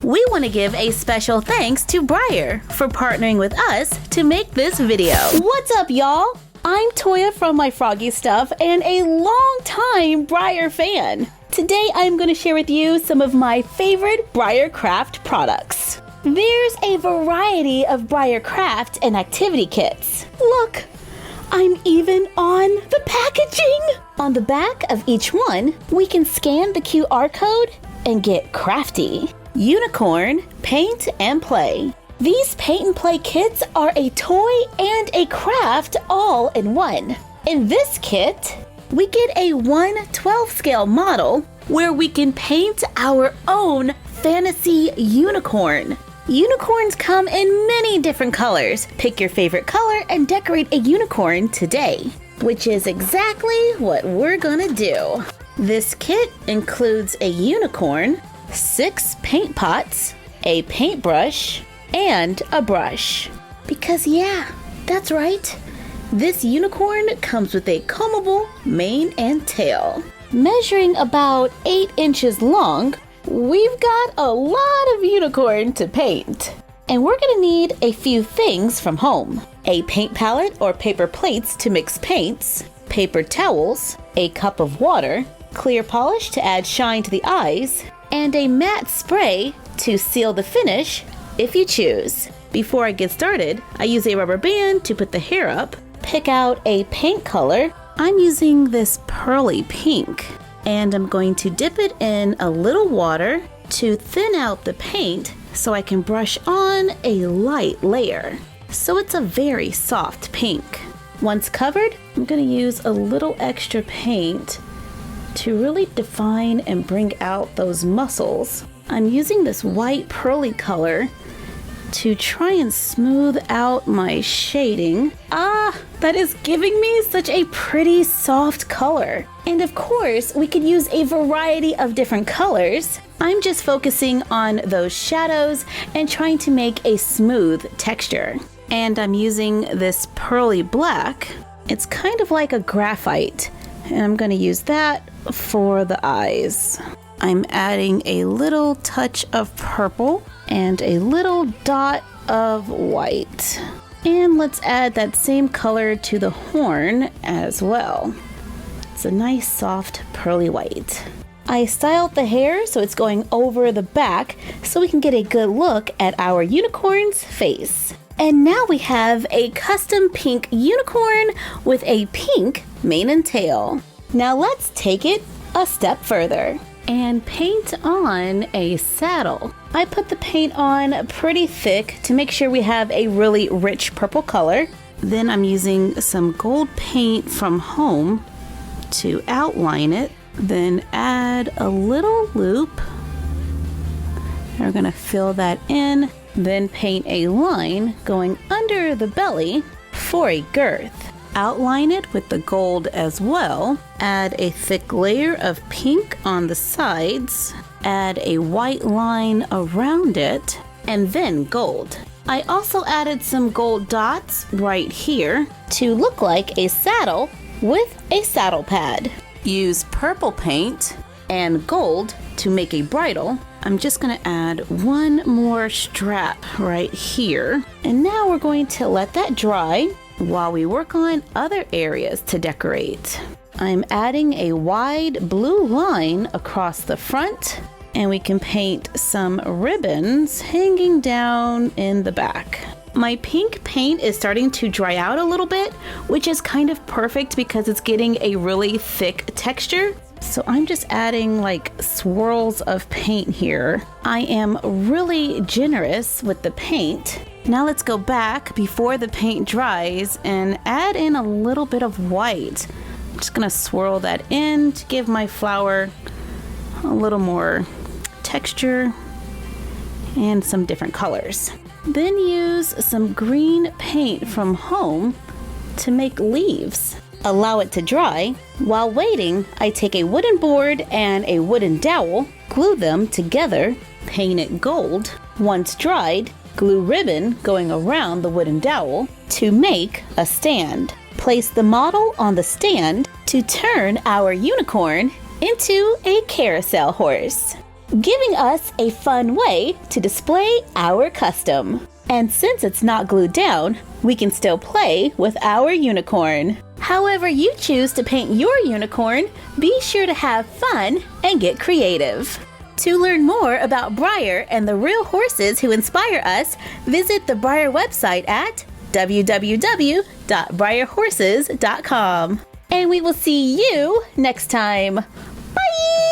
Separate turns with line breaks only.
we want to give a special thanks to Breyer for partnering with us to make this video. What's up, y'all? I'm Toya from MyFroggyStuff and a long-time Breyer fan. Today, I'm going to share with you some of my favorite Breyer Craft products. There's a variety of Breyer Craft and activity kits. Look, I'm even on the packaging. On the back of each one, we can scan the QR code and get crafty. Unicorn, paint, and play. These paint and play kits are a toy and a craft all in one. In this kit, we get a 1/12 scale model where we can paint our own fantasy unicorn. Unicorns come in many different colors. Pick your favorite color and decorate a unicorn today, which is exactly what we're gonna do. This kit includes a unicorn, 6 paint pots, a paintbrush, and a brush. Because yeah, that's right. This unicorn comes with a combable mane and tail. Measuring about 8 inches long, we've got a lot of unicorn to paint. And we're gonna need a few things from home. A paint palette or paper plates to mix paints, paper towels, a cup of water, clear polish to add shine to the eyes, and a matte spray to seal the finish if you choose. Before I get started, I use a rubber band to put the hair up, pick out a paint color. I'm using this pearly pink, and I'm going to dip it in a little water to thin out the paint so I can brush on a light layer. So it's a very soft pink. Once covered, I'm going to use a little extra paint to really define and bring out those muscles. I'm using this white pearly color to try and smooth out my shading. That is giving me such a pretty soft color. And of course, we could use a variety of different colors. I'm just focusing on those shadows and trying to make a smooth texture. And I'm using this pearly black. It's kind of like a graphite, and I'm going to use that for the eyes. I'm adding a little touch of purple and a little dot of white. And let's add that same color to the horn as well. It's a nice soft pearly white. I styled the hair so it's going over the back so we can get a good look at our unicorn's face. And now we have a custom pink unicorn with a pink mane and tail. Now let's take it a step further and paint on a saddle. I put the paint on pretty thick to make sure we have a really rich purple color. Then I'm using some gold paint from home to outline it. Then add a little loop. We're gonna fill that in. Then paint a line going under the belly for a girth. Outline it with the gold as well. Add a thick layer of pink on the sides. Add a white line around it, and then gold. I also added some gold dots right here to look like a saddle with a saddle pad. Use purple paint and gold to make a bridle. I'm just gonna add one more strap right here. And now we're going to let that dry while we work on other areas to decorate. I'm adding a wide blue line across the front, and we can paint some ribbons hanging down in the back. My pink paint is starting to dry out a little bit, which is kind of perfect because it's getting a really thick texture. So I'm just adding like swirls of paint here. I am really generous with the paint. Now let's go back before the paint dries and add in a little bit of white. I'm just gonna swirl that in to give my flower a little more texture and some different colors. Then use some green paint from home to make leaves. Allow it to dry. While waiting, I take a wooden board and a wooden dowel, glue them together, paint it gold. Once dried, glue ribbon going around the wooden dowel to make a stand. Place the model on the stand to turn our unicorn into a carousel horse. giving us a fun way to display our custom. And since it's not glued down, we can still play with our unicorn. However you choose to paint your unicorn, be sure to have fun and get creative. To learn more about Breyer and the real horses who inspire us, visit the Breyer website at www.breyerhorses.com. And we will see you next time. Bye!